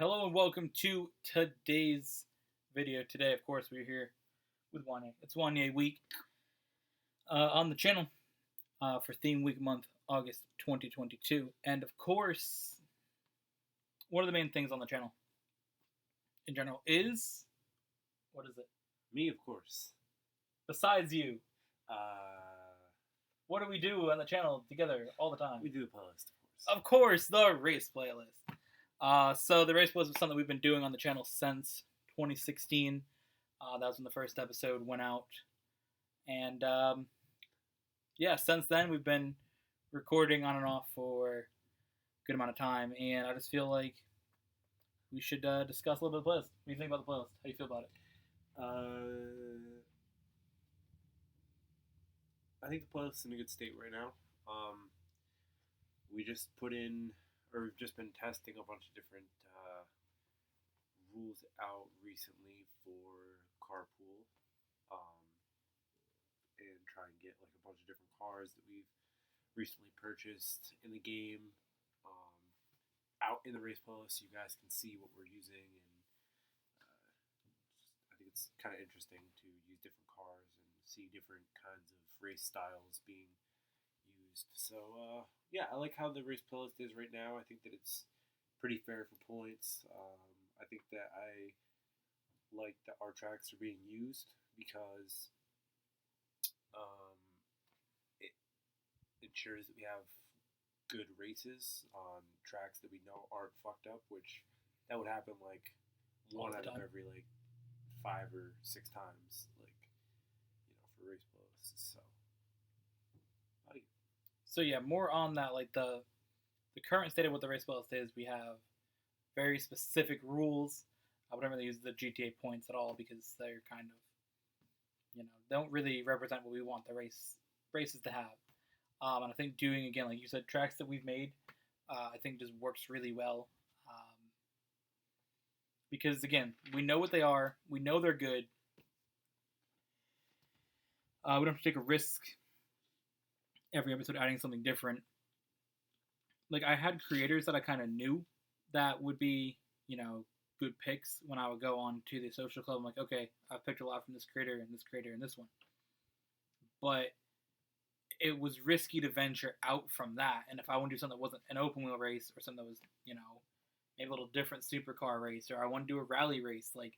Hello and welcome to today's video. Today, of course, we're here with Wanyá. It's Wanyá week on the channel for theme week month, August 2022. And of course, one of the main things on the channel in general is what is it? Me, of course. Besides you, Uh, what do we do on the channel together all the time? we do a playlist, Of course, the race playlist. So the race playlist was something we've been doing on the channel since 2016. That was when the first episode went out, and yeah, since then we've been recording on and off for a good amount of time. And I just feel like we should discuss a little bit of the playlist. What do you think about the playlist? How do you feel about it? I think the playlist is in a good state right now. We just put in, or we've just been testing a bunch of different rules out recently for carpool, and try and get like a bunch of different cars that we've recently purchased in the game out in the race playlist, so you guys can see what we're using. And I think it's kind of interesting to use different cars and see different kinds of race styles being used. So yeah, I like how the race playlist is right now. I think that it's pretty fair for points. I think that I like that our tracks are being used because it ensures that we have good races on tracks that we know aren't fucked up, which that would happen like one out of every like 5 or 6 times, like, for race playlists. So how do you? So yeah, more on that. Like the current state of what the race playlist is, we have very specific rules. I wouldn't really use the GTA points at all because they're kind of, don't really represent what we want the races to have. And I think doing, again, like you said, tracks that we've made, I think just works really well. Because, again, we know what they are. We know they're good. We don't have to take a risk every episode adding something different. Like, I had creators that I kind of knew that would be, good picks when I would go on to the social club. I'm like, okay, I've picked a lot from this creator and this creator and this one. But it was risky to venture out from that. And if I want to do something that wasn't an open wheel race or something that was, maybe a little different supercar race, or I want to do a rally race, like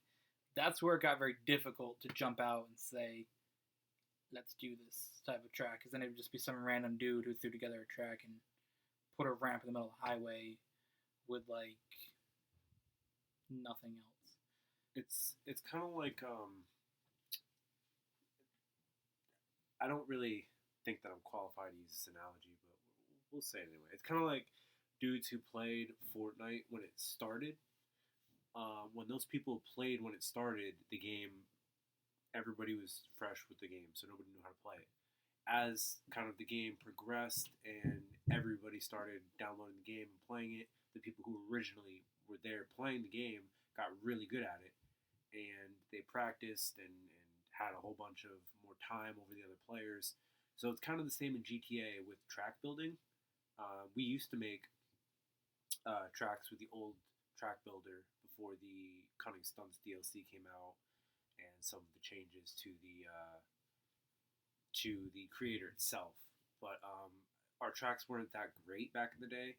that's where it got very difficult to jump out and say, let's do this type of track. Because then it would just be some random dude who threw together a track and put a ramp in the middle of the highway with like nothing else. It's kind of like I don't really think that I'm qualified to use this analogy, but we'll say it anyway. It's kind of like dudes who played Fortnite when it started. When those people played when it started, the game, everybody was fresh with the game, so nobody knew how to play it. As kind of the game progressed and everybody started downloading the game and playing it, the people who originally were there playing the game got really good at it, and they practiced and had a whole bunch of more time over the other players. So it's kind of the same in GTA with track building. We used to make tracks with the old track builder before the Cunning Stunts DLC came out, and some of the changes to the creator itself. But our tracks weren't that great back in the day.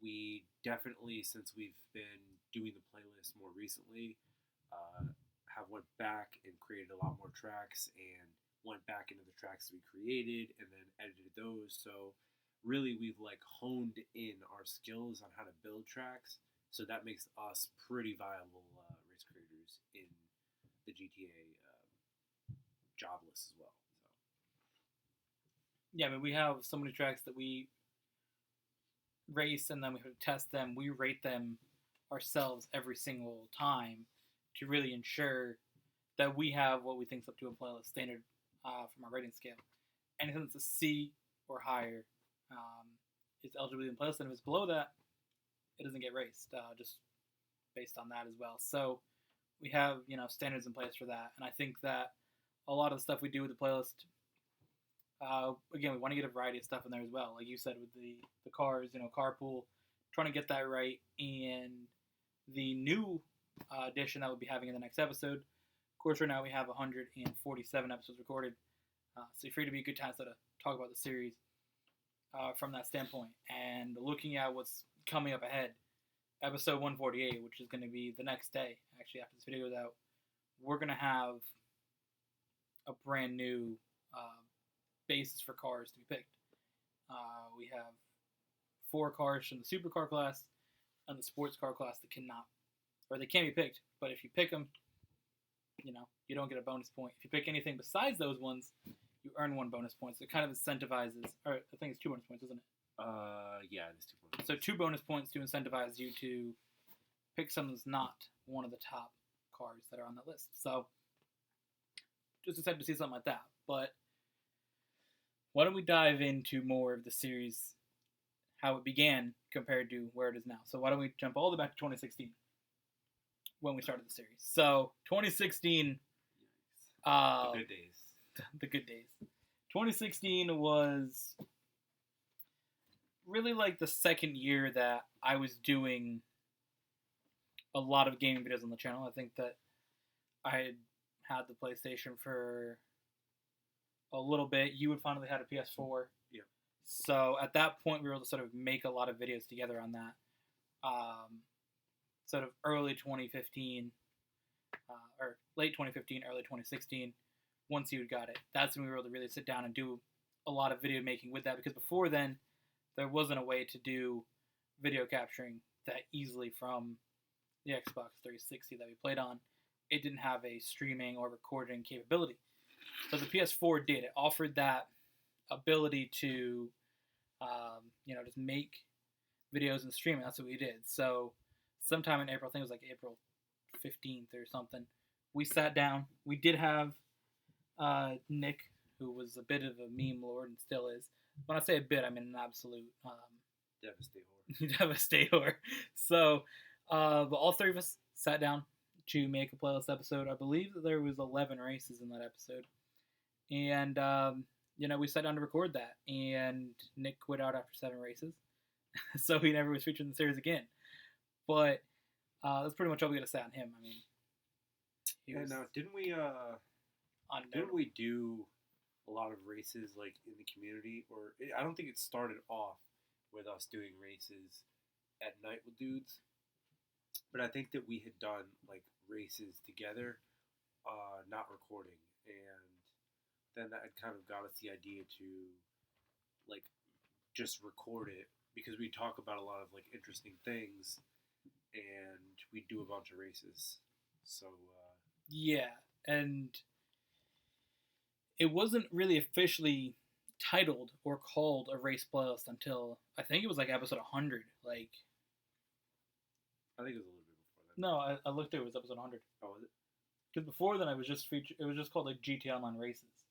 We definitely, since we've been doing the playlist more recently, have went back and created a lot more tracks and went back into the tracks we created and then edited those. So really we've like honed in our skills on how to build tracks. So that makes us pretty viable race creators in the GTA job list as well. So Yeah, I mean, we have so many tracks that we race and then we test them. We rate them ourselves every single time to really ensure that we have what we think is up to a playlist standard from our rating scale. Anything that's a C or higher is eligible in playlist, and if it's below that, it doesn't get raced, just based on that as well. So we have standards in place for that, and I think that a lot of the stuff we do with the playlist, again, we want to get a variety of stuff in there as well. Like you said with the cars, carpool, trying to get that right, and the new edition that we'll be having in the next episode. Of course, right now we have 147 episodes recorded, so you're free to be a good time to talk about the series from that standpoint. And looking at what's coming up ahead, episode 148, which is going to be the next day, actually, after this video goes out, we're going to have a brand new basis for cars to be picked. We have 4 cars from the supercar class and the sports car class that they can be picked, but if you pick them, you don't get a bonus point. If you pick anything besides those ones, you earn 1 bonus point. So it kind of incentivizes, or I think it's 2 bonus points, isn't it? Yeah, it is 2 bonus points. So 2 bonus points to incentivize you to pick something that's not one of the top cars that are on that list. So just excited to see something like that. But why don't we dive into more of the series, how it began compared to where it is now. So why don't we jump all the way back to 2016 when we started the series. So 2016, the good days. The good days. 2016 was really like the second year that I was doing a lot of gaming videos on the channel. I think that I had the PlayStation for a little bit. You had finally had a PS4. Yeah. So at that point, we were able to sort of make a lot of videos together on that. Sort of early 2015, or late 2015, early 2016, once you got it. That's when we were able to really sit down and do a lot of video making with that, because before then, there wasn't a way to do video capturing that easily from the Xbox 360 that we played on. It didn't have a streaming or recording capability. So the PS4 did. It offered that ability to, just make videos and stream. That's what we did. So sometime in April, I think it was like April 15th or something, we sat down. We did have Nick, who was a bit of a meme lord and still is. When I say a bit, I mean an absolute devastator. So, but all 3 of us sat down to make a playlist episode. I believe that there was 11 races in that episode, and we sat down to record that. And Nick quit out after 7 races, so he never was featured in the series again. But that's pretty much all we got to say on him. I mean, didn't we do a lot of races like in the community? Or I don't think it started off with us doing races at night with dudes, but I think that we had done like races together, not recording, and then that kind of got us the idea to like just record it, because we talk about a lot of like interesting things, and we do a bunch of races. So yeah, and it wasn't really officially titled or called a race playlist until I think it was like episode 100. Like, I think it was a little bit before that. No, I looked through. It was episode 100. Oh, was it? Because before then, it was just called like GT Online Races.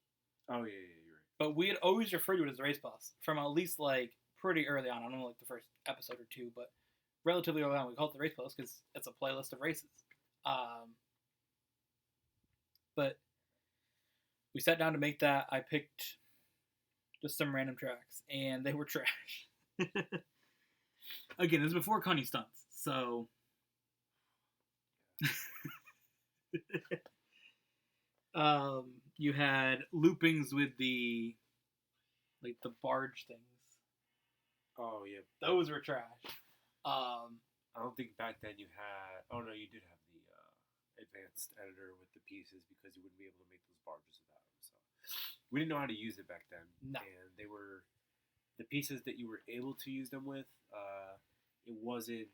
Oh yeah, you're right. But we had always referred to it as Race Plus from at least like pretty early on. I don't know, like the first episode or 2, but relatively early on, we called it the Race Plus because it's a playlist of races. But we sat down to make that. I picked just some random tracks, and they were trash. Again, this was before Connie stunts, so you had loopings with the barge things. Oh yeah, those were trash. I don't think back then you had. Oh no, you did have the advanced editor with the pieces, because you wouldn't be able to make those barges without them. So we didn't know how to use it back then. No. And they were the pieces that you were able to use them with. It wasn't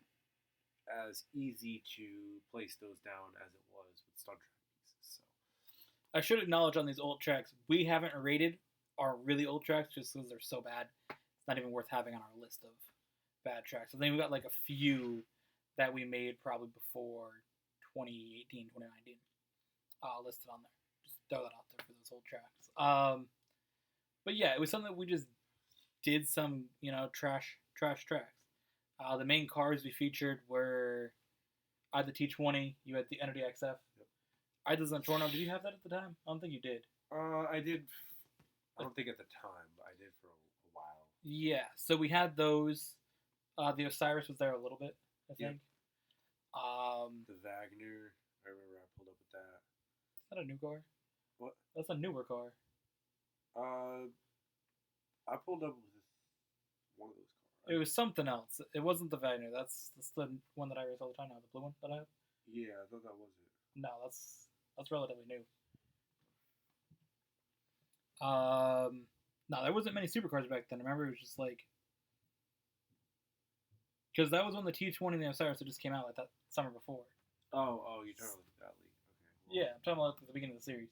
as easy to place those down as it was with stunt track pieces. So I should acknowledge on these old tracks, we haven't rated our really old tracks just because they're so bad. It's not even worth having on our list of bad tracks. I think we got like a few that we made probably before 2018, 2019 listed on there. Just throw that out there for those old tracks. But yeah, it was something that we just did some, trash tracks. The main cars we featured were I had the T20, you had the Entity XF. Yep. I had the Zentorno. Did you have that at the time? I don't think you did. I did. I don't think at the time, but I did for a while. Yeah, so we had those. The Osiris was there a little bit, I think. The Wagner. I remember I pulled up with that. Is that a new car? What? That's a newer car. Uh, I pulled up with one of those It cars. was something else. It wasn't the Wagner. That's the one that I race all the time now. The blue one that I have. Yeah, I thought that was it. No, that's relatively new. Um, no, there wasn't many supercars back then. I remember it was just like because that was when the T20 and the Osiris had just came out like that summer before. You're talking about that league. Okay. Well, Yeah, I'm talking about at the beginning of the series.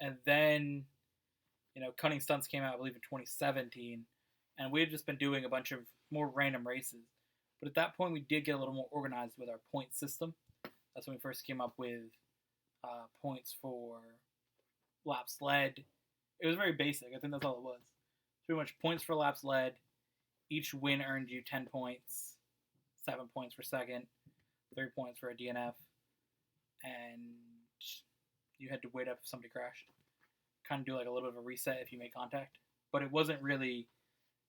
And then Cunning Stunts came out, I believe, in 2017, and we had just been doing a bunch of more random races. But at that point, we did get a little more organized with our point system. That's when we first came up with points for laps led. It was very basic. I think that's all it was. Pretty much points for laps led. Each win earned you 10 points, 7 points for second, 3 points for a DNF, and you had to wait up if somebody crashed. Kind of do like a little bit of a reset if you make contact. But it wasn't really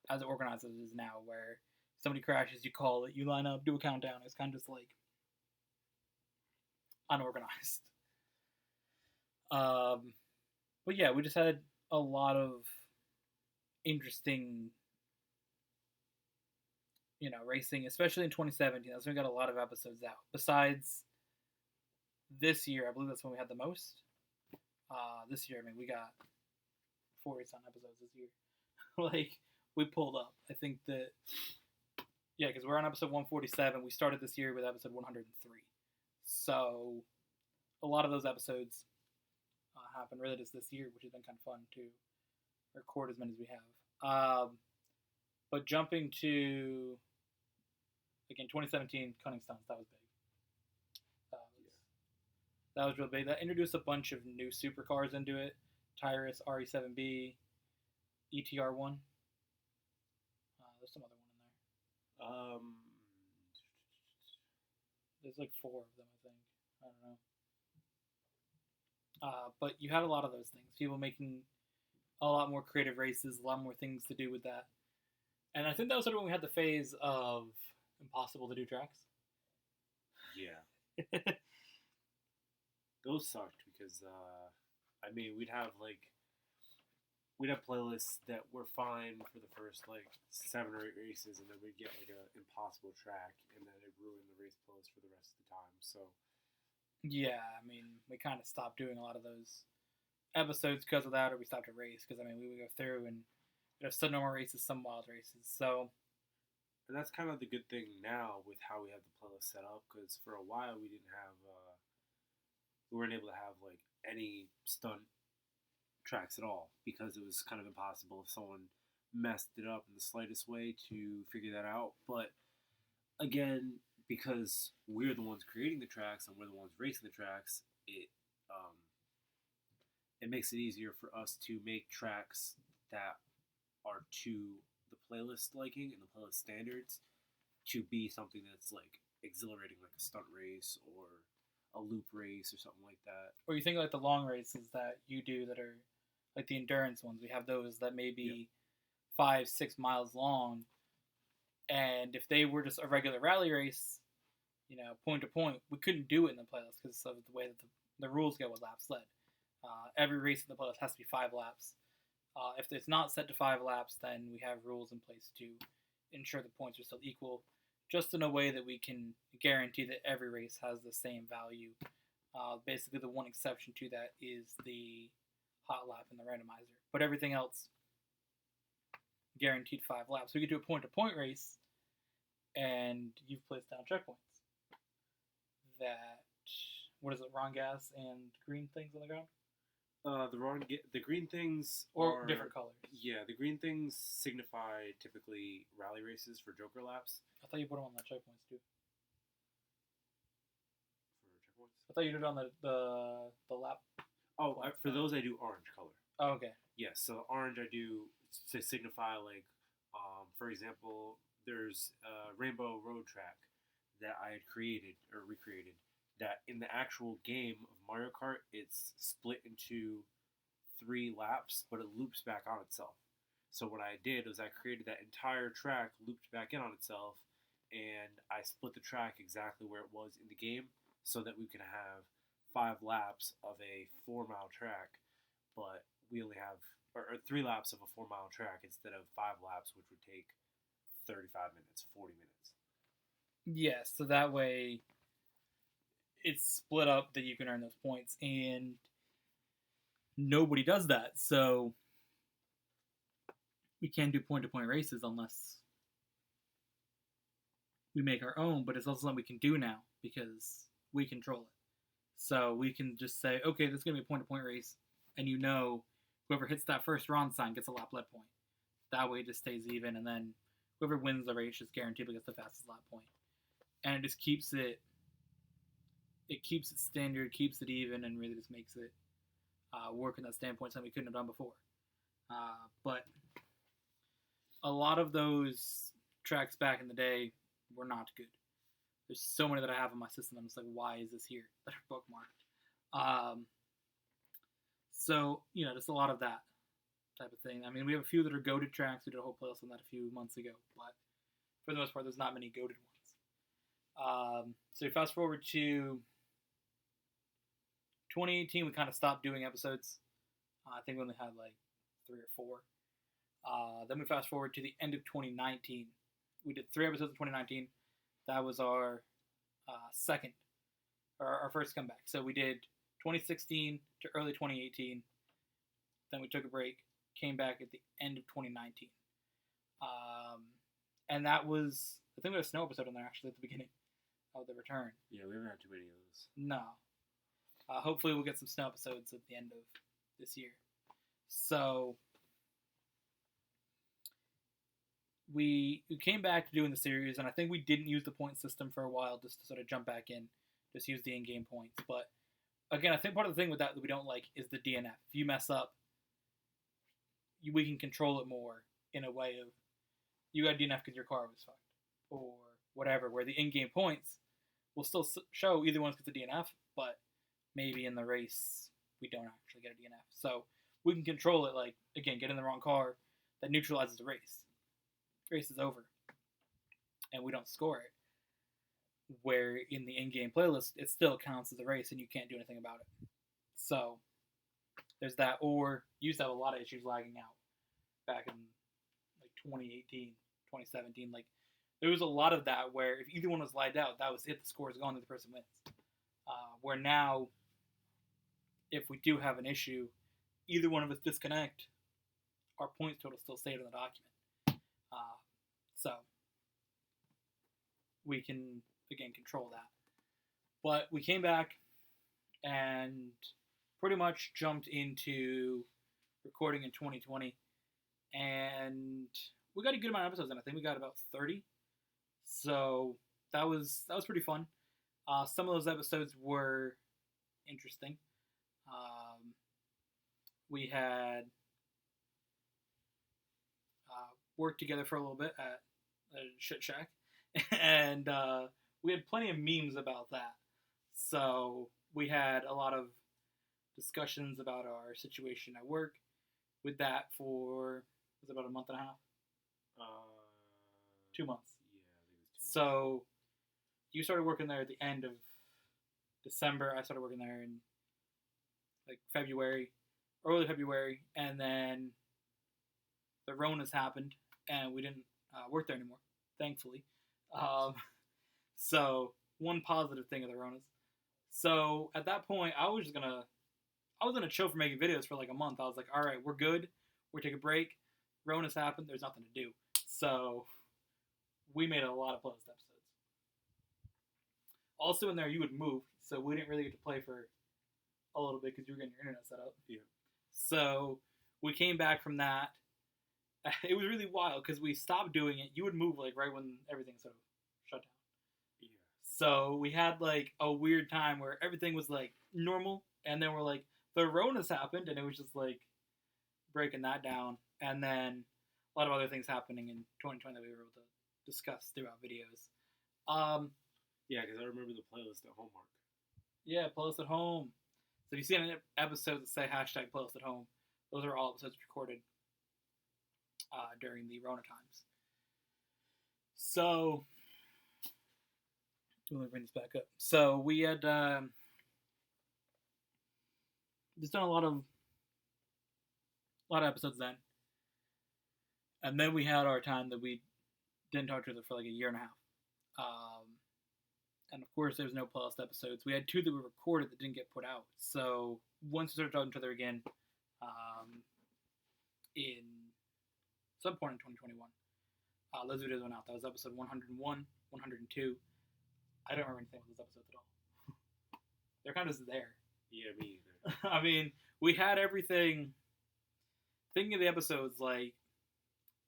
as organized as it is now, where somebody crashes, you call it, you line up, do a countdown. It's kind of just like unorganized. But yeah, we just had a lot of interesting, racing, especially in 2017. That's when we got a lot of episodes out. Besides this year, I believe that's when we had the most. This year, I mean, we got 40-some episodes this year. Like, we pulled up. I think that, yeah, because we're on episode 147. We started this year with episode 103. So, a lot of those episodes happened really just this year, which has been kind of fun to record as many as we have. But jumping to, again, 2017, Cunning Stunts, that was big. That was real big. That introduced a bunch of new supercars into it. Tyrus, RE7B, ETR1. There's some other one in there. There's like 4 of them, I think. I don't know. But you had a lot of those things. People making a lot more creative races, a lot more things to do with that. And I think that was sort of when we had the phase of impossible to do tracks. Yeah. Those sucked because, we'd have playlists that were fine for the first 7 or 8 races, and then we'd get an impossible track, and then it ruined the race playlist for the rest of the time. So, yeah, I mean, we kind of stopped doing a lot of those episodes because of that, or we stopped to race because we would go through and some normal races, some wild races. So, and that's kind of the good thing now with how we have the playlist set up, because for a while we didn't have. We weren't able to have any stunt tracks at all because it was kind of impossible if someone messed it up in the slightest way to figure that out. But again, because we're the ones creating the tracks and we're the ones racing the tracks, it makes it easier for us to make tracks that are to the playlist liking and the playlist standards to be something that's exhilarating, like a stunt race or a loop race or something like that. Or you think the long races that you do that are like the endurance ones. We have those that may be 5-6 miles long, and if they were just a regular rally race, point to point, we couldn't do it in the playlist because of the way that the rules go with laps led. Every race in the playlist has to be 5 laps. If it's not set to 5 laps, then we have rules in place to ensure the points are still equal, just in a way that we can guarantee that every race has the same value. Basically, the one exception to that is the hot lap and the randomizer. But everything else, guaranteed 5 laps. We could do a point-to-point race, and you've placed down checkpoints. That, what is it, wrong gas and green things on the ground? The green things or different colors. Yeah, the green things signify typically rally races for Joker laps. I thought you put them on the checkpoints too. For checkpoints? I thought you did it on the lap. Oh, for those I do orange color. Oh, okay. Yes, so orange I do to signify for example, there's a Rainbow Road track that I had created or recreated. That in the actual game of Mario Kart, it's split into 3 laps, but it loops back on itself. So what I did was I created that entire track looped back in on itself, and I split the track exactly where it was in the game so that we can have 5 laps of a 4-mile track, but we only have or 3 laps of a 4-mile track instead of 5 laps, which would take 35 minutes, 40 minutes. Yes, so that way it's split up that you can earn those points, and nobody does that. So we can't do point-to-point races unless we make our own, but it's also something we can do now because we control it. So we can just say, okay, this is going to be a point-to-point race, and whoever hits that first Ron sign gets a lap lead point. That way it just stays even, and then whoever wins the race is guaranteed gets the fastest lap point. And it just keeps it standard, keeps it even, and really just makes it work in that standpoint, something we couldn't have done before. But a lot of those tracks back in the day were not good. There's so many that I have in my system. I'm just like, why is this here that are bookmarked? So, just a lot of that type of thing. I mean, we have a few that are goated tracks. We did a whole playlist on that a few months ago. But for the most part, there's not many goated ones. So you fast forward to 2018, we kind of stopped doing episodes. I think we only had like 3 or 4. Then we fast forward to the end of 2019. We did 3 episodes in 2019. That was our our first comeback. So we did 2016 to early 2018. Then we took a break, came back at the end of 2019. And that was, I think we had a snow episode on there actually at the beginning of the return. Yeah, we haven't had too many of those. No. Hopefully we'll get some snow episodes at the end of this year. So we came back to doing the series, and I think we didn't use the point system for a while just to sort of jump back in, just use the in-game points. But again, I think part of the thing with that we don't like is the DNF. If you mess up, we can control it more in a way of you got DNF because your car was fucked or whatever, where the in-game points will still show either one gets a DNF, but maybe in the race we don't actually get a DNF. So we can control it, like, again, get in the wrong car, that neutralizes the race. Race is over, and we don't score it. Where in the in-game playlist, it still counts as a race, and you can't do anything about it. So there's that. Or you used to have a lot of issues lagging out back in like 2018, 2017. Like there was a lot of that where if either one was lagged out, that was it. The score is gone, and the person wins. Where now, if we do have an issue, either one of us disconnect, our points total still saved in the document. So we can, again, control that. But we came back and pretty much jumped into recording in 2020. And we got a good amount of episodes in. I think we got about 30. So that was pretty fun. Some of those episodes were interesting. We had worked together for a little bit at a Shit Shack, and we had plenty of memes about that. So we had a lot of discussions about our situation at work with that for, was it about a month and a half? 2 months. Yeah, I think it was 2 months. So you started working there at the end of December. I started working there in like February, early February, and then the Ronas happened, and we didn't work there anymore, thankfully. So one positive thing of the Ronas. So at that point, I was gonna chill for making videos for like a month. I was like, all right, we're good. We're take a break. Ronas happened. There's nothing to do. So we made a lot of playlist episodes. Also in there, you would move, so we didn't really get to play for a little bit because you were getting your internet set up. Yeah. So we came back from that. It was really wild because we stopped doing it. You would move like right when everything sort of shut down. Yeah. So we had like a weird time where everything was like normal, and then we're like the Ronas happened, and it was just like breaking that down, and then a lot of other things happening in 2020 that we were able to discuss throughout videos. Yeah, because I remember the playlist at home, Mark. Yeah, playlist at home. So if you see any episodes that say hashtag playlist at home, those are all episodes recorded during the Rona times. So Let me bring this back up. So we had just done a lot of episodes then, and then we had our time that we didn't talk to each other for like a year and a half. And of course, there was no playlist episodes. We had 2 that were recorded that didn't get put out. So once we started talking to each other again, in some point in 2021, those videos went out. That was episode 101, 102. I don't remember anything about those episodes at all. They're kind of just there. Yeah, me either. I mean, we had everything. Thinking of the episodes, like,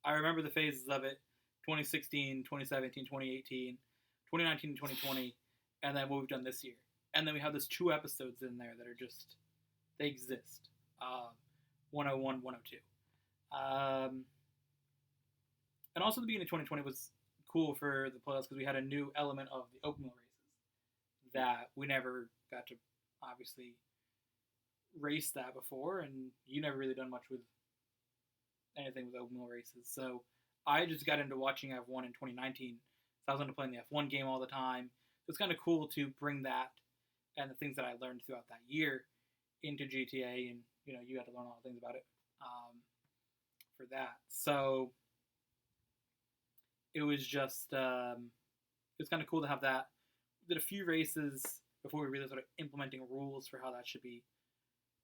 I remember the phases of it: 2016, 2017, 2018, 2019, 2020, and then what we've done this year. And then we have those 2 episodes in there that are just, they exist. 101, 102. And also the beginning of 2020 was cool for the playoffs because we had a new element of the open wheel races that we never got to obviously race that before, and you never really done much with anything with open wheel races. So I just got into watching F1 in 2019. So I was into playing the F1 game all the time. It's kind of cool to bring that and the things that I learned throughout that year into GTA, and you got to learn a lot of things about it for that. So it was just it's kind of cool to have that. We did a few races before we really started implementing rules for how that should be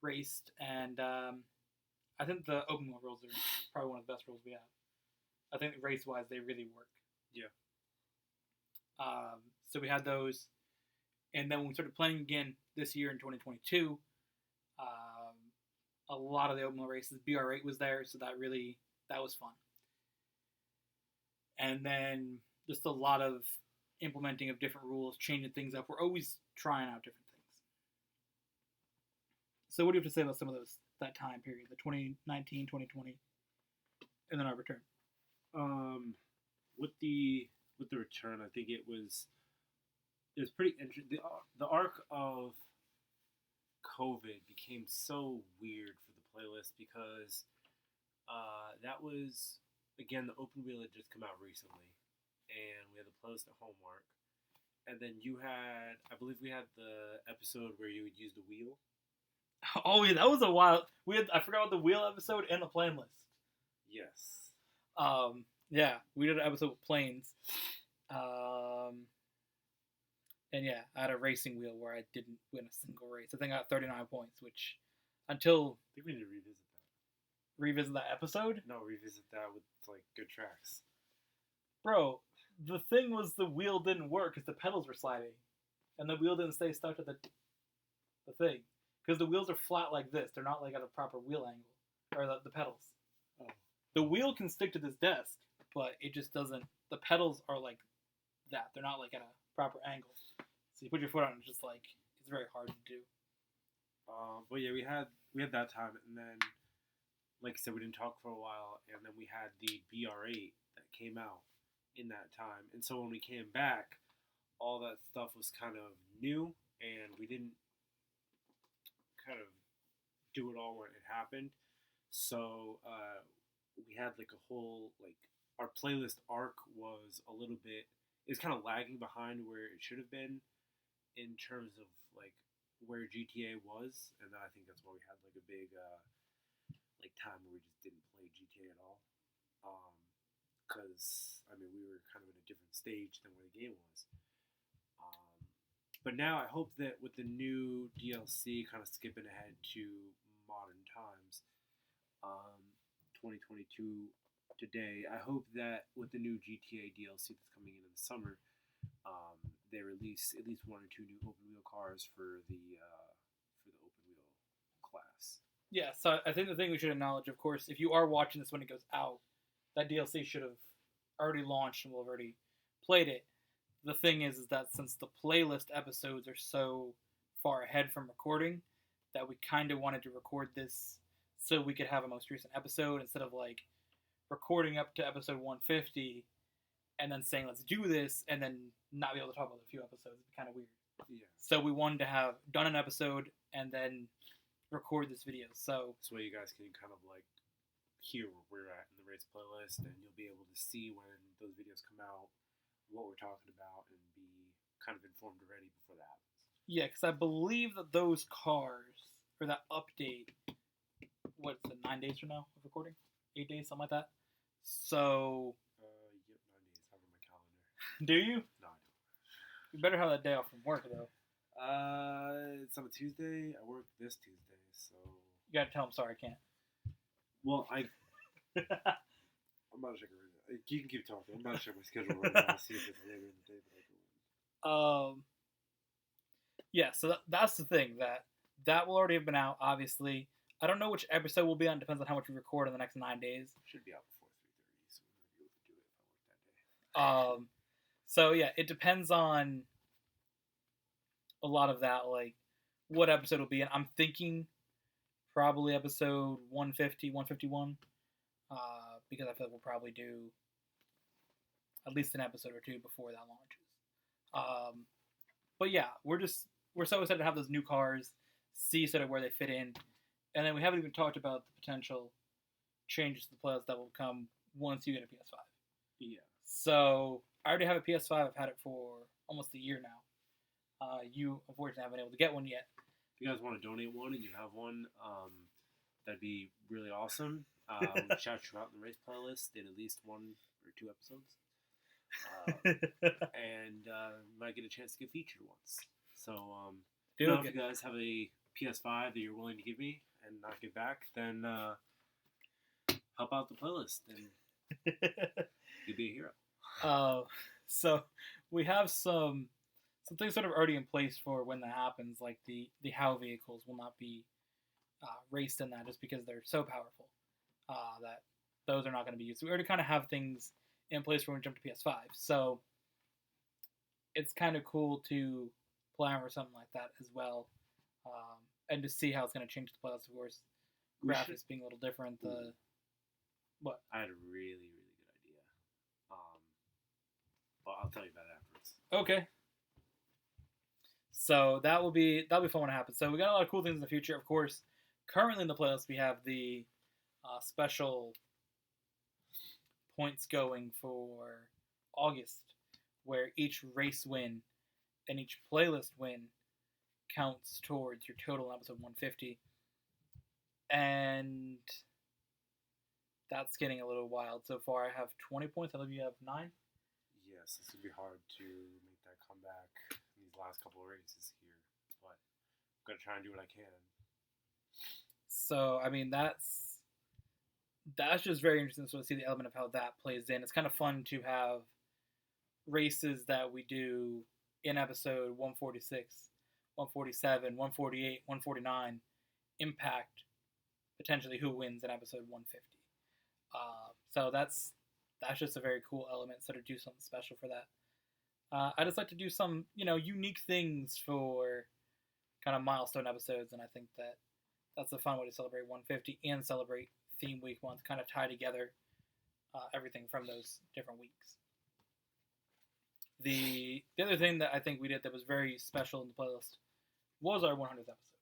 raced, and I think the open wheel rules are probably one of the best rules we have. I think race-wise, they really work. Yeah. So we had those, and then when we started playing again this year in 2022, a lot of the open wheel races, BR8 was there, so that was fun. And then just a lot of implementing of different rules, changing things up. We're always trying out different things. So what do you have to say about some of that time period, the 2019, 2020, and then our return? With the return, I think it was pretty interesting. The arc of COVID became so weird for the playlist because that was, again, the open wheel had just come out recently, and we had the playlist at Hallmark, and then I believe we had the episode where you would use the wheel. Oh yeah, that was a while. I forgot about the wheel episode and the plane list. Yes. Yeah, we did an episode with planes. And yeah, I had a racing wheel where I didn't win a single race. I think I got 39 points, which until I think we need to revisit that. Revisit that episode? No, revisit that with like good tracks. Bro, the thing was the wheel didn't work because the pedals were sliding, and the wheel didn't stay stuck to the thing because the wheels are flat like this. They're not like at a proper wheel angle, or the pedals. Oh. The wheel can stick to this desk, but it just doesn't. The pedals are like that. They're not like at a proper angle. So you put your foot on it, it's just like it's very hard to do. But yeah, we had that time, and then, like I said, we didn't talk for a while, and then we had the BR8 that came out in that time, and so when we came back, all that stuff was kind of new, and we didn't kind of do it all when it happened. So we had like a whole, like, our playlist arc was a little bit, it was kind of lagging behind where it should have been in terms of like where GTA was, and I think that's why we had like a big like time where we just didn't play GTA at all, because I mean we were kind of in a different stage than where the game was. But now I hope that with the new DLC, kind of skipping ahead to modern times, 2022 today, I hope that with the new GTA DLC that's coming in the summer, they release at least 1 or 2 new open wheel cars for the open wheel class. Yeah, so I think the thing we should acknowledge, of course, if you are watching this when it goes out, that DLC should have already launched and we'll have already played it. The thing is that since the playlist episodes are so far ahead from recording, that we kind of wanted to record this so we could have a most recent episode instead of like recording up to episode 150 and then saying let's do this and then not be able to talk about a few episodes. It'd be kind of weird. Yeah. So we wanted to have done an episode and then record this video. So this way you guys can kind of like hear where we're at in the race playlist, and you'll be able to see when those videos come out what we're talking about and be kind of informed already before that happens. Yeah, because I believe that those cars, or that update, what's it, 9 days from now of recording? 8 days, something like that? So... Yep, 9 days. I have it on my calendar. Do you? No, I don't. You better have that day off from work, though. It's on a Tuesday. I work this Tuesday, so... You gotta tell him, sorry, I can't. Well, I'm about to check it right now. You can keep talking. I'm about to check my schedule right now. See if it's later in the day. But Yeah, so that's the thing. That will already have been out, obviously. I don't know which episode will be on. Depends on how much we record in the next 9 days. Should be out before 3:30, so we might be able to do it if I work that day. So yeah, it depends on a lot of that, like what episode will be in. I'm thinking probably episode 150, 151, because I feel like we'll probably do at least an episode or two before that launches. But yeah, we're so excited to have those new cars, see sort of where they fit in, and then we haven't even talked about the potential changes to the playlist that will come once you get a PS5. Yeah. So I already have a PS5. I've had it for almost a year now. You unfortunately haven't been able to get one yet. If you guys want to donate one and you have one, that'd be really awesome. Shout you out in the race playlist in at least 1 or 2 episodes. And might get a chance to get featured once. So, if you guys have a PS5 that you're willing to give me and not give back, then help out the playlist and you'll be a hero. So we have some things sort of already in place for when that happens, like the HOW vehicles will not be raced in that just because they're so powerful that those are not going to be used. So we already kind of have things in place for when we jump to PS5. So it's kind of cool to plan for something like that as well, and to see how it's going to change the playlist, of course. Graphics being a little different. What? I had a really, really good idea. But I'll tell you about it afterwards. Okay. So that'll be fun when it happens. So we got a lot of cool things in the future, of course. Currently in the playlist, we have the special points going for August, where each race win and each playlist win counts towards your total in episode 150. And that's getting a little wild. So far, I have 20 points. I believe you have 9. Yes, it's going to be hard to make that comeback in these last couple of races here. But I'm going to try and do what I can. So, I mean, that's just very interesting to see the element of how that plays in. It's kind of fun to have races that we do in episode 146, 147, 148, 149 impact potentially who wins in episode 150. So that's just a very cool element, sort of do something special for that. I just like to do some, unique things for kind of milestone episodes, and I think that's a fun way to celebrate 150 and celebrate Theme Week Month, kind of tie together everything from those different weeks. The other thing that I think we did that was very special in the playlist was our 100th episode.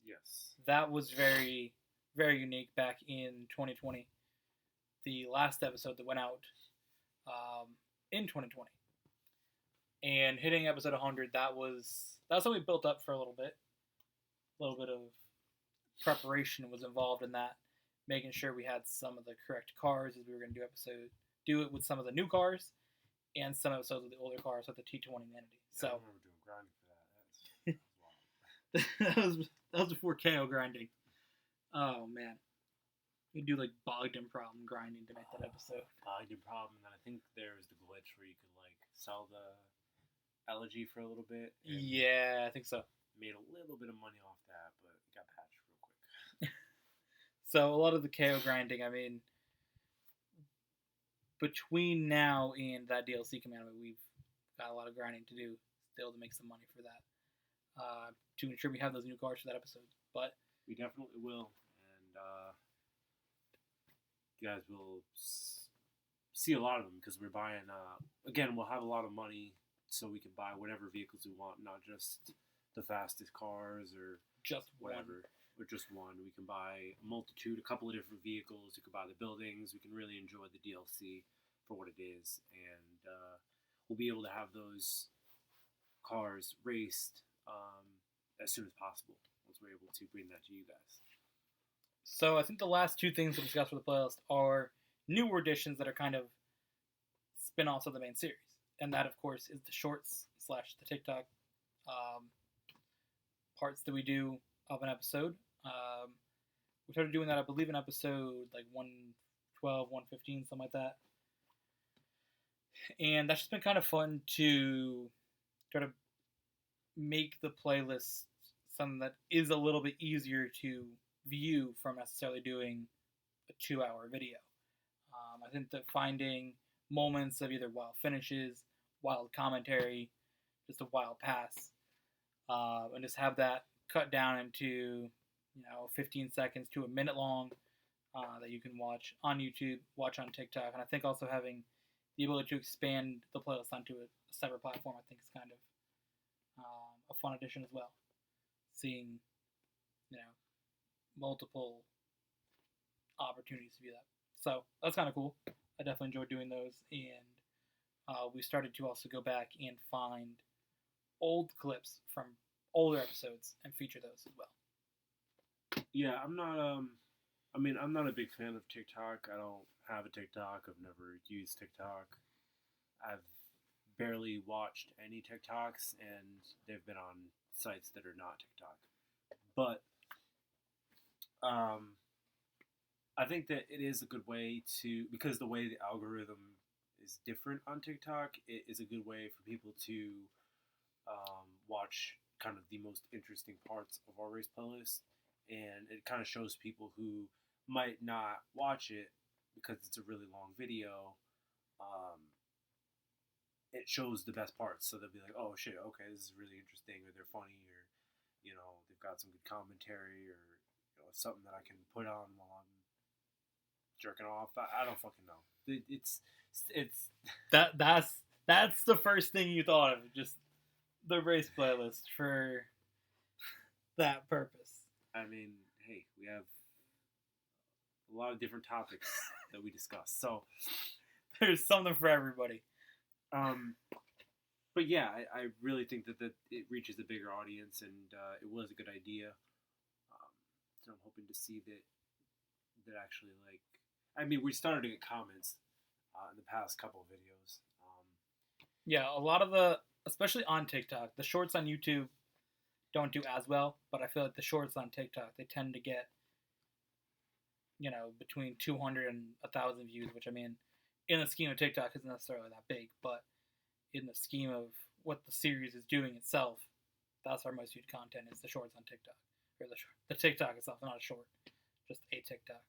Yes. That was very, very unique back in 2020. The last episode that went out in 2020. And hitting episode 100, that's what we built up for a little bit. A little bit of preparation was involved in that, making sure we had some of the correct cars as we were going to do it with some of the new cars and some episodes with the older cars with the T20 Entity. Yeah, so I remember doing grinding for that. That was wild. that was before KO grinding. Oh man. We do like Bogdan problem grinding to make that episode. Bogdan problem, and then I think there was the glitch where you could like sell the elegy for a little bit. Yeah, I think so. Made a little bit of money off that, but it got patched real quick. So a lot of the KO grinding, I mean, between now and that DLC commandment, we've got a lot of grinding to do still to make some money for that. To ensure we have those new cars for that episode. But we definitely will, and you guys will see a lot of them because we're buying. Again, we'll have a lot of money so we can buy whatever vehicles we want, not just the fastest cars or just whatever, or just one. We can buy a couple of different vehicles. We can buy the buildings. We can really enjoy the DLC for what it is, and we'll be able to have those cars raced as soon as possible. Once we're able to bring that to you guys. So I think the last two things to discuss for the playlist are newer additions that are kind of spin-offs of the main series, and that, of course, is the shorts / the TikTok parts that we do of an episode. We started doing that, I believe, in episode like 112, 115, something like that. And that's just been kind of fun to try to make the playlist something that is a little bit easier to view from necessarily doing a 2-hour video. I think that finding moments of either wild finishes, wild commentary, just a wild pass, and just have that cut down into 15 seconds to a minute long that you can watch on YouTube, watch on TikTok, and I think also having the ability to expand the playlist onto a separate platform, I think, is kind of a fun addition as well. Seeing, multiple opportunities to do that. So that's kind of cool. I definitely enjoyed doing those, and we started to also go back and find old clips from older episodes and feature those as well. Yeah, I'm not a big fan of TikTok. I don't have a TikTok. I've never used TikTok. I've barely watched any TikToks, and they've been on sites that are not TikTok. But I think that it is a good way to, because the way the algorithm is different on TikTok, it is a good way for people to watch kind of the most interesting parts of our race playlist. And it kind of shows people who might not watch it because it's a really long video. It shows the best parts, so they'll be like, "Oh shit, okay, this is really interesting," or they're funny, or they've got some good commentary, or something that I can put on while I'm jerking off. I don't fucking know. It's that's the first thing you thought of, just the race playlist for that purpose. I mean, hey, we have a lot of different topics that we discuss, so there's something for everybody. But yeah, I really think that it reaches a bigger audience, and it was a good idea. So I'm hoping to see that actually, like, I mean, we started to get comments in the past couple of videos. Yeah, a lot of especially on TikTok, the shorts on YouTube don't do as well, but I feel like the shorts on TikTok, they tend to get, between 200 and 1,000 views, which, I mean, in the scheme of TikTok isn't necessarily that big, but in the scheme of what the series is doing itself, that's our most viewed content, is the shorts on TikTok. Or the TikTok itself, not a short, just a TikTok.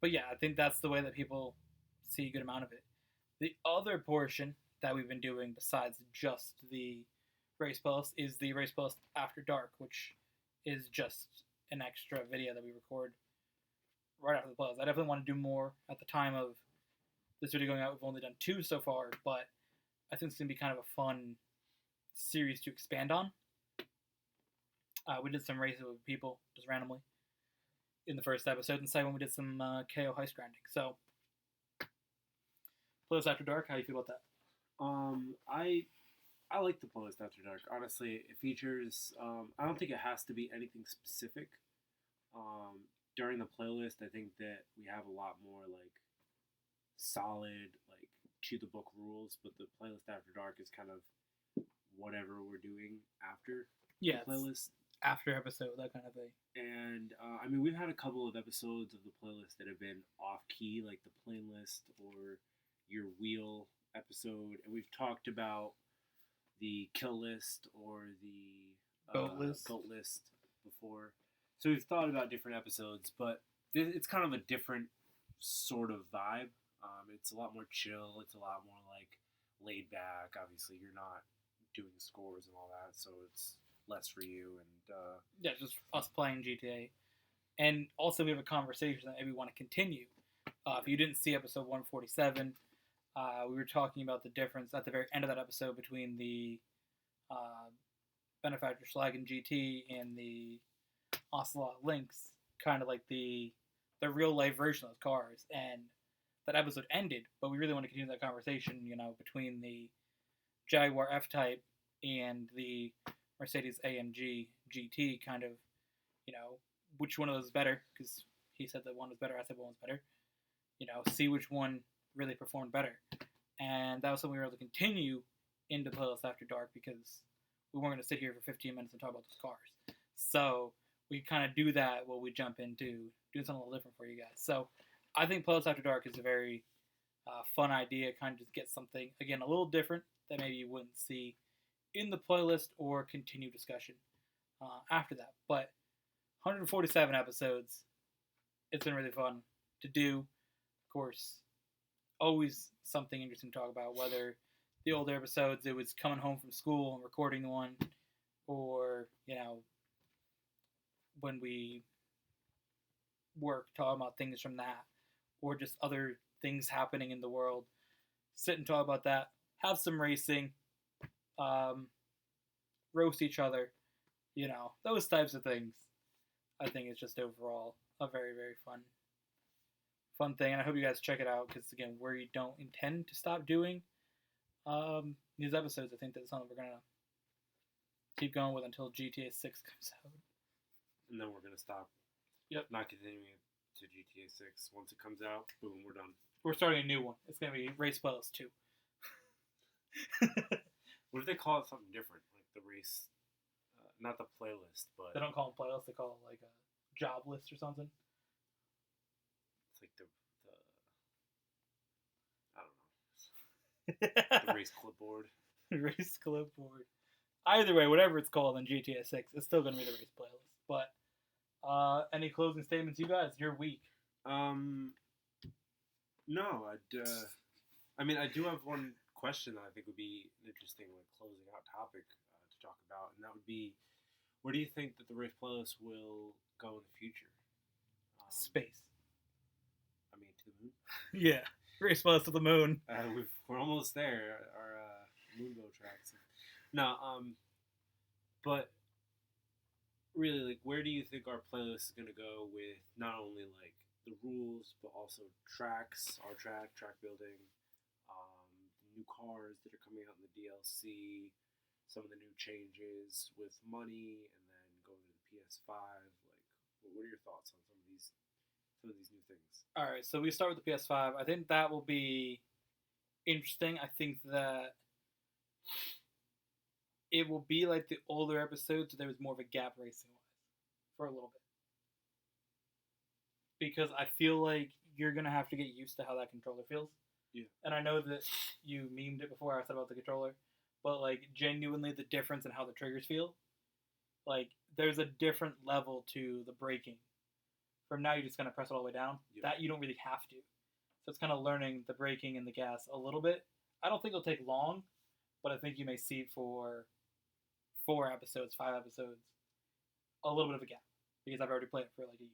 But yeah, I think that's the way that people see a good amount of it. The other portion that we've been doing besides just the race playlist is the race playlist After Dark, which is just an extra video that we record right after the playlist. I definitely want to do more. At the time of this video going out, we've only done 2 so far, but I think it's going to be kind of a fun series to expand on. We did some races with people, just randomly, in the first episode, and second one we did some KO heist grinding. So, playlist After Dark, how do you feel about that? I like the playlist After Dark. Honestly, it features. I don't think it has to be anything specific. During the playlist, I think that we have a lot more like solid, like to the book rules. But the playlist After Dark is kind of whatever we're doing after the playlist. After episode, that kind of thing. And I mean, we've had a couple of episodes of the playlist that have been off key, like the playlist or your wheel episode, and we've talked about the kill list or the goat list before. So we've thought about different episodes, but it's kind of a different sort of vibe. It's a lot more chill. It's a lot more like laid back. Obviously, you're not doing scores and all that, so it's less for you. And yeah, just us playing GTA. And also, we have a conversation that maybe we want to continue. If you didn't see episode 147, we were talking about the difference at the very end of that episode between the Benefactor Schlagen GT and the Ocelot Lynx, kind of like the real life version of those cars. And that episode ended, but we really want to continue that conversation, between the Jaguar F-Type and the Mercedes AMG GT kind of, which one of those is better, because he said that one was better, I said one was better, see which one really performed better. And that was something we were able to continue into Playlist After Dark, because we weren't going to sit here for 15 minutes and talk about those cars. So we kind of do that while we jump into doing something a little different for you guys. So I think Playlist After Dark is a very fun idea, kind of just get something, again, a little different that maybe you wouldn't see in the playlist or continue discussion after that. But 147 episodes, it's been really fun to do. Of course, always something interesting to talk about, whether the older episodes, it was coming home from school and recording one, or, when we work, talking about things from that, or just other things happening in the world. Sit and talk about that. Have some racing. Roast each other. Those types of things. I think it's just overall a very, very fun thing. And I hope you guys check it out, because, again, we don't intend to stop doing these episodes. I think that's something we're going to keep going with until GTA 6 comes out. And then we're going to stop. Yep. Not continuing it to GTA 6. Once it comes out, boom, we're done. We're starting a new one. It's going to be Race Playlist 2. What if they call it something different? Like the race, not the playlist, but... They don't call them playlists. They call it like a job list or something. It's like I don't know. The race clipboard. Race clipboard. Either way, whatever it's called in GTA 6, it's still going to be the race playlist. But any closing statements, you guys? Your week. No, I do have one question that I think would be an interesting, closing out topic to talk about, and that would be, where do you think that the race playlist will go in the future? Space. I mean, to the moon. Yeah, race playlist to the moon. We're almost there. Our moonbow tracks. No, but really, where do you think our playlist is going to go with not only the rules, but also tracks, our track building, new cars that are coming out in the DLC, some of the new changes with money, and then going to the PS5. What are your thoughts on some of these new things? All right, so we start with the PS5. I think that will be interesting. I think that it will be like the older episodes, so there was more of a gap racing-wise for a little bit. Because I feel like you're going to have to get used to how that controller feels. Yeah. And I know that you memed it before I said about the controller, but, genuinely the difference in how the triggers feel, there's a different level to the braking. From now, you're just going to press it all the way down. Yeah. That you don't really have to. So it's kind of learning the braking and the gas a little bit. I don't think it'll take long, but I think you may see for 4 episodes, 5 episodes, a little bit of a gap, because I've already played it for a year.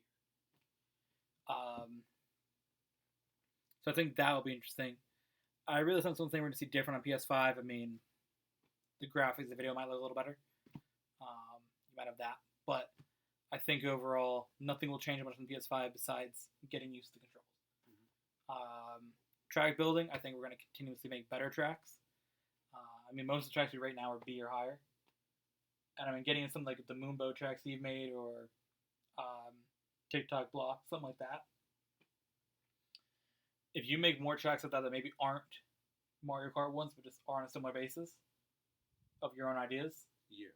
So I think that will be interesting. I really think something we're going to see different on PS5. I mean, the graphics, the video might look a little better. You might have that. But I think overall, nothing will change much on PS5 besides getting used to the controls. Mm-hmm. Track building, I think we're going to continuously make better tracks. Most of the tracks we right now are B or higher. And getting in something like the Moonbow tracks you've made, or TikTok block, something like that. If you make more tracks like that maybe aren't Mario Kart ones, but just are on a similar basis of your own ideas, yeah,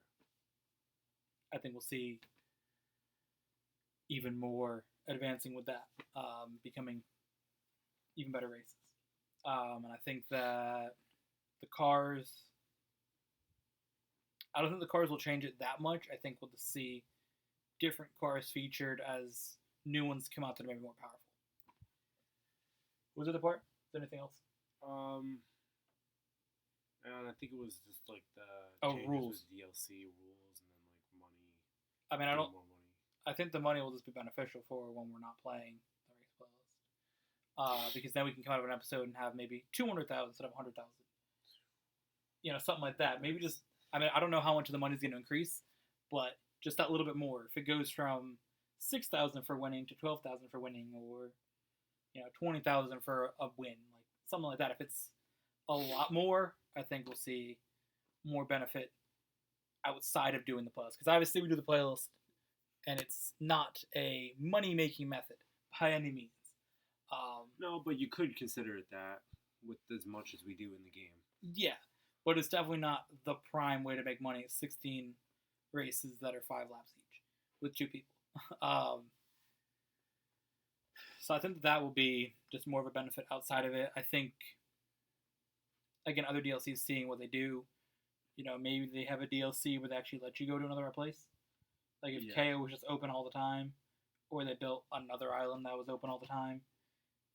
I think we'll see even more advancing with that, becoming even better races. And I think that the cars, I don't think the cars will change it that much. I think we'll just see different cars featured as new ones come out that are maybe more powerful. Was it the part? Is there anything else? And I think it was just the rules, DLC rules, and then money. More money. I think the money will just be beneficial for when we're not playing the race playlist, because then we can come out of an episode and have maybe 200,000 instead of 100,000. Something like that. Maybe just. I don't know how much of the money is going to increase, but just that little bit more. If it goes from 6,000 for winning to 12,000 for winning, or 20,000 for a win, something like that. If it's a lot more, I think we'll see more benefit outside of doing the playlist. Because obviously we do the playlist, and it's not a money-making method by any means. No, but you could consider it that with as much as we do in the game. Yeah, but it's definitely not the prime way to make money. 16 races that are 5 laps each with 2 people. So I think that will be just more of a benefit outside of it. I think, again, other DLCs seeing what they do. Maybe they have a DLC where they actually let you go to another place. Like if KO was just open all the time, or they built another island that was open all the time.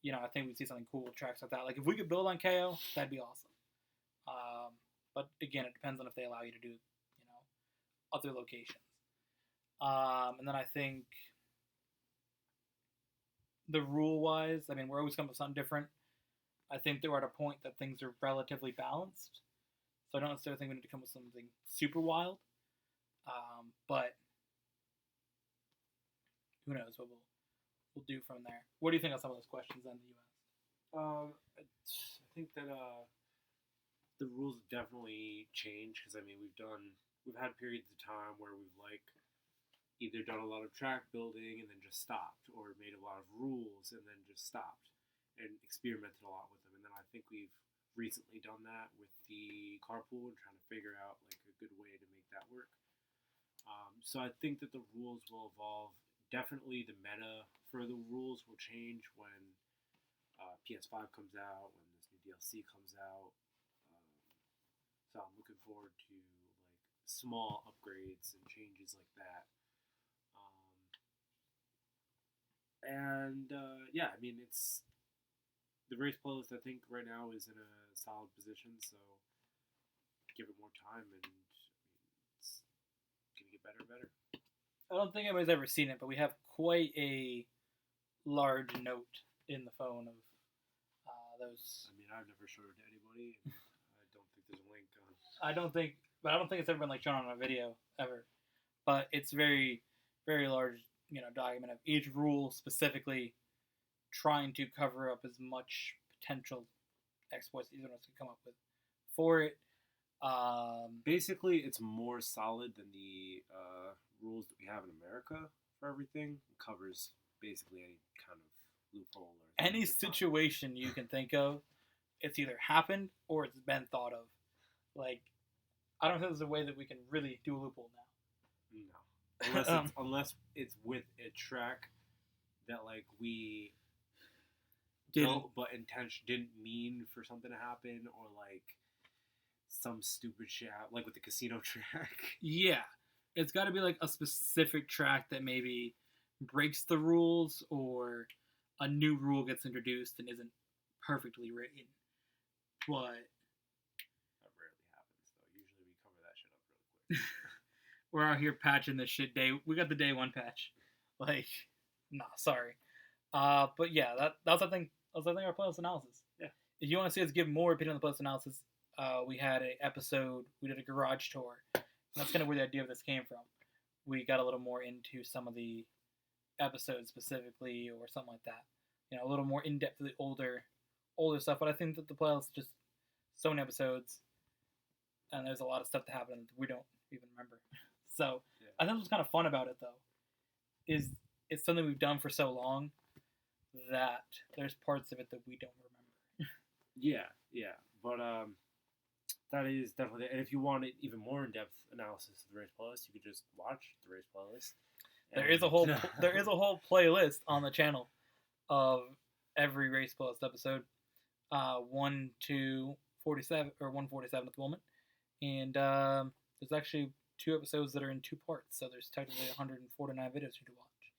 I think we'd see something cool with tracks like that. Like if we could build on KO, that'd be awesome. But again, it depends on if they allow you to do, other locations. And then I think the rule-wise, I mean, we're always coming up with something different. I think they're at a point that things are relatively balanced. So I don't necessarily think we need to come with something super wild. But who knows what we'll do from there. What do you think of some of those questions then that you asked? I think that the rules definitely change because we've had periods of time where we've either done a lot of track building and then just stopped, or made a lot of rules and then just stopped and experimented a lot with them. And then I think we've recently done that with the carpool and trying to figure out a good way to make that work. So I think that the rules will evolve. Definitely the meta for the rules will change when PS5 comes out, when this new DLC comes out. So I'm looking forward to small upgrades and changes like that. It's the race playlist. I think right now is in a solid position, so give it more time, and it's gonna get better and better. I don't think anybody's ever seen it, but we have quite a large note in the phone of those. I've never showed it to anybody, and I don't think there's a link on. I don't think it's ever been shown on a video ever, but it's very, very large. Document of each rule specifically trying to cover up as much potential exploits that either of us could come up with for it. Basically, it's more solid than the rules that we have in America for everything. It covers basically any kind of loophole or any situation you can think of. It's either happened or it's been thought of. I don't think there's a way that we can really do a loophole now. No. Unless it's with a track that we built but didn't mean for something to happen, or some stupid shit with the casino track. Yeah, it's got to be a specific track that maybe breaks the rules, or a new rule gets introduced and isn't perfectly written. But that rarely happens, though. Usually we cover that shit up really quick. We're out here patching this shit we got the day 1 patch. Sorry. But yeah, that's I think our playlist analysis. Yeah. If you want to see us give more opinion on the playlist analysis, we had an episode, we did a garage tour. And that's kind of where the idea of this came from. We got a little more into some of the episodes specifically, or something like that. A little more in depth to the older stuff. But I think that the playlist just so many episodes, and there's a lot of stuff that happened that we don't even remember. So yeah. I think what's kind of fun about it, though, is it's something we've done for so long that there's parts of it that we don't remember. Yeah. But that is definitely... And if you wanted even more in-depth analysis of the race playlist, you could just watch the race playlist. There is a whole playlist on the channel of every race playlist episode. 1 to 47, or 147 at the moment. And there's actually 2 episodes that are in 2 parts, so there's technically 149 videos you can watch.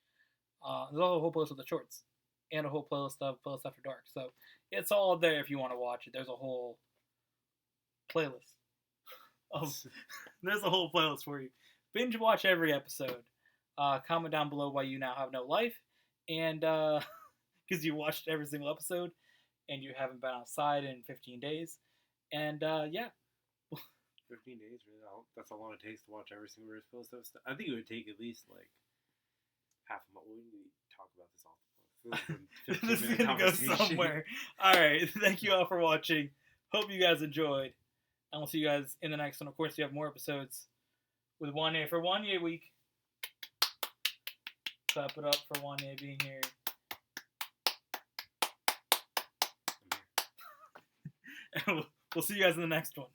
There's also a whole playlist of the shorts, and a whole playlist of Playlist After Dark. So it's all there if you want to watch it. There's a whole playlist. There's a whole playlist for you. Binge watch every episode. Comment down below why you now have no life, and because you watched every single episode, and you haven't been outside in 15 days. And yeah. 15 days, really? That's how long it takes to watch every single race playlist. I think it would take at least half a month. We need to talk about this off the This is going to go somewhere. Alright, thank you all for watching. Hope you guys enjoyed. And we'll see you guys in the next one. Of course, we have more episodes with Wanyá for Wanyá week. Clap it up for Wanyá being here. And we'll see you guys in the next one.